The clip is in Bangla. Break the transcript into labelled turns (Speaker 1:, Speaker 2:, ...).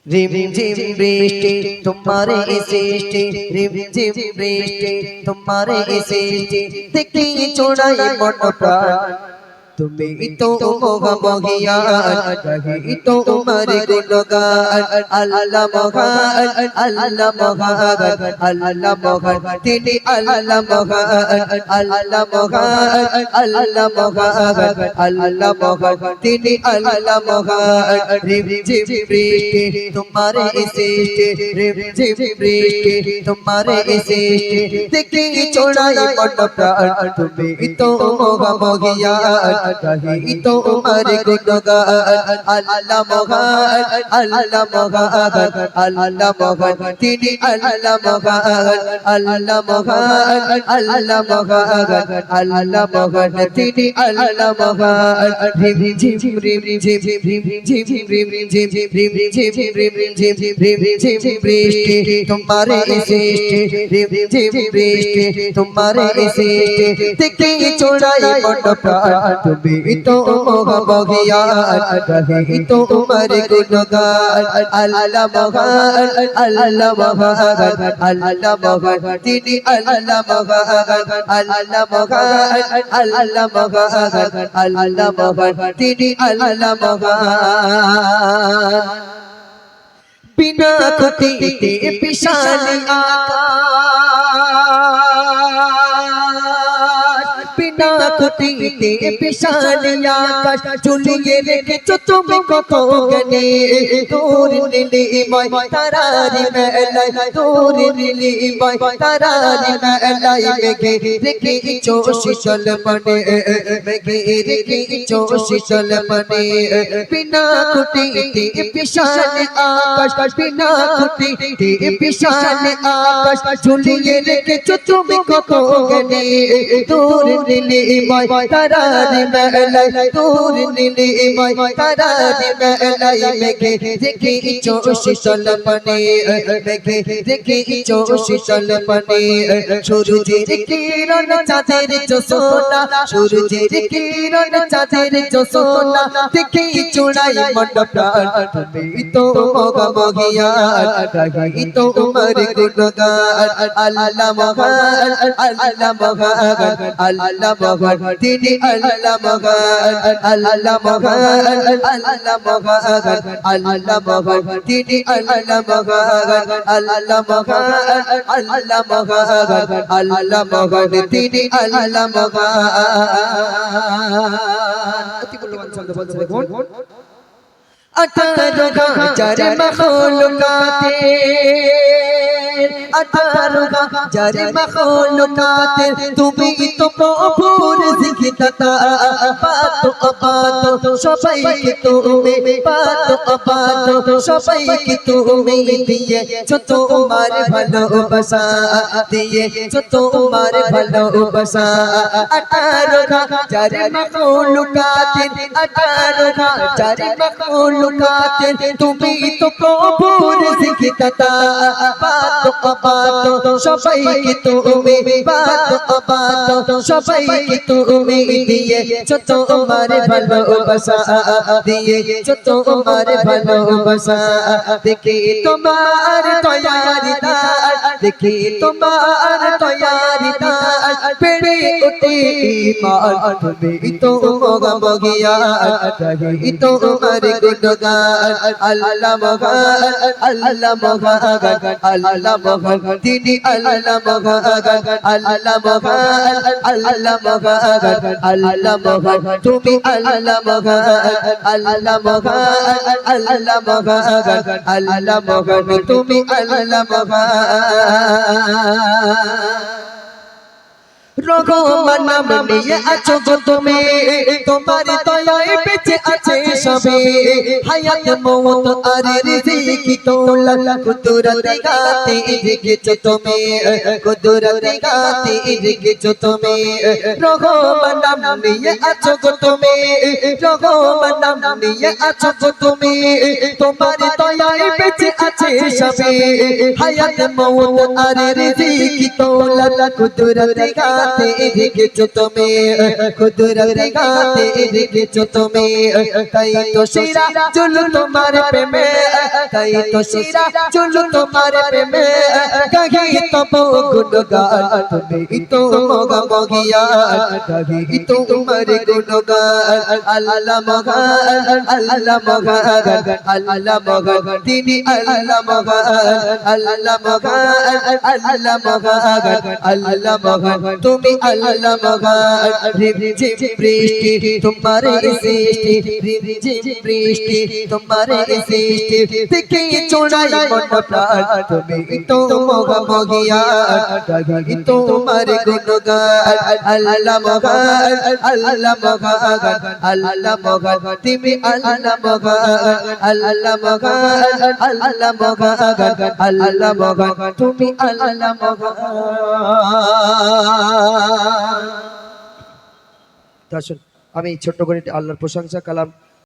Speaker 1: रिमझिम बृष्टि तुम्हारे सृष्टि रिमझिम बृष्टि तुम्हारे सृष्टि देखी छोड़ाई मन प्राण তুমি তো মহামহিয়ান রহি তো তোমার গুণগান আল্লাহ মহান আল্লাহ মহান আল্লাহ মহান তিনি আল্লাহ মহান আল্লাহ মহান আল্লাহ মহান আল্লাহ মহান তিনি আল্লাহ মহান রিমঝিম বৃষ্টি তোমারে সৃষ্টি রিমঝিম বৃষ্টি তোমারে সৃষ্টি দেখি চড়াই মন প্রাণ তুমি তো মহামহিয়ান रही तो उमर गुणगान अल्लाह मोहन अल्लाह मोहन अल्लाह मोहन तिनी अल्लाह मोहन अल्लाह मोहन अल्लाह मोहन अल्लाह मोहन तिनी अल्लाह मोहन रिमझिम रिमझिम रिमझिम रिमझिम रिमझिम रिमझिम रिमझिम बृष्टि तुम्हारे सृष्टि रिमझिम बृष्टि तुम्हारे सृष्टि देखी चढ़ाई मन प्राण তুমি তো মহামহিয়ান রহি তো তোমার গুণগান আল্লাহ মহান আল্লাহ মহান আল্লাহ মহান তিনি আল্লাহ মহান আল্লাহ মহান আল্লাহ মহান আল্লাহ মহান তিনি আল্লাহ মহান बिना खुटीते विशाल आकाश बिना खुटीते विशाल आकाश झुलिए रेखेছো তুমি কত গনে তোর নীলিময় তারারি মেলায় তোর নীলিময় তারারি মেলায় মেঘে রেখেছো শীতল মনে মেঘে রেখেছো শীতল মনে बिना खुटीते विशाल आकाश बिना खुटीते विशाल आकाश झुलिए रेखेছো তুমি কত গনে তোর নীলিময় তারারি মেলায় তোর নীলিময় তারারি মেলায় মেঘে রেখেছো শীতল মনে মেঘে রেখেছো শীতল মনে সূর্যের কিরণ চাঁদের জোছনা সূর্যের কিরণ চাঁদের জোছনা দেখি চড়াই মন প্রাণ তুমি তো মহামহিয়ান রহি তো তোমার গুণগান আল্লাহ মহান আল্লাহ মহান আল্লাহ মহান তিনি আল্লাহ মহান আল্লাহ মহান আল্লাহ মহান আল্লাহ মহান তিনি আল্লাহ মহান আল্লাহ মহান আল্লাহ মহান আল্লাহ মহান তিনি আল্লাহ মহান অতি মূল্যবান ছন্দ বলছে দেখুন 18,000 মখলুকাতে 18,000 মখলুকাতে তুমি তো প্রভুর জিকিরদাতা পাতো পাতো সবাইকে তুমি পাতো পাতো সবাইকে তুমি দিয়েছো তোমার ভালোবাসা দিয়েছো তোমার ভালোবাসা 18,000 মখলুকাতে 18,000 মখলুকাতে তুমি তো প্রভুর জিকিরদাতা পাতো পাতো সবাইকে তুমি পাতো পাতো সবাইকে তুমি দিয়েছো তোমার ভালোবাসা দিয়েছো তোমার ভালোবাসা দেখি তোমার দয়ারি দান দেখি তোমার দয়ারি দান বেড়ে ওঠে ঈমান তুমি তো মহামহিয়ান রহি তো তোমার গুণগান আল্লাহ মহান আল্লাহ মহান আল্লাহ মহান তিনি আল্লাহ মহান আল্লাহ মহান আল্লাহ মহান আল্লাহ মহান তুমি আল্লাহ মহান আল্লাহ মহান আল্লাহ মহান আল্লাহ মহান তুমি আল্লাহ মহান রহমান নাম নিয়ে আছো গো তুমি তোমার দয়ায় বেঁচে আছে সবে হায়াত মওত আর রিজিক তোলা কুদরত গাতে রেখেছো তুমি কুদরত গাতে রেখেছো তুমি রহমান নাম নিয়ে আছো গো তুমি রহমান নাম নিয়ে আছো গো তুমি তোমার দয়ায় বেঁচে আছে সবে হায়াত মওত আর রিজিক তোলা কুদরত গাতে রেখেছো তুমি কুদরত গাতে রেখেছো তুমি তাই তো সিরা চুল তোমার প্রেমে তাই তো শিরা চুল তোমার প্রেমে গাহি তব গুণগান তুমি তো মগা মগিয়া গাহি তোমার গুণগান আল্লাহ মগান আল্লাহ মগান আল্লাহ মগান তিনি আল্লাহ মগান আল্লাহ মগান আল্লাহ মগান আল্লাহ মগান তুমি আল্লাহ মগান রিমঝিম বৃষ্টি তোমার সৃষ্টি রিমঝিম বৃষ্টি তোমার সৃষ্টি দেখে চোড়াই মন প্রাণ তুমি তো মগা মগিয়া গাহি তোমার গুণগান আল্লাহ মগান আল্লাহ মগান আল্লাহ মগান তুমি আল্লাহ মগান আল্লাহ মগান আল্লাহ মগান আল্লাহ মগান তুমি আল্লাহ মগান। দর্শক আমি ছোট্ট করে আল্লাহর প্রশংসা কালাম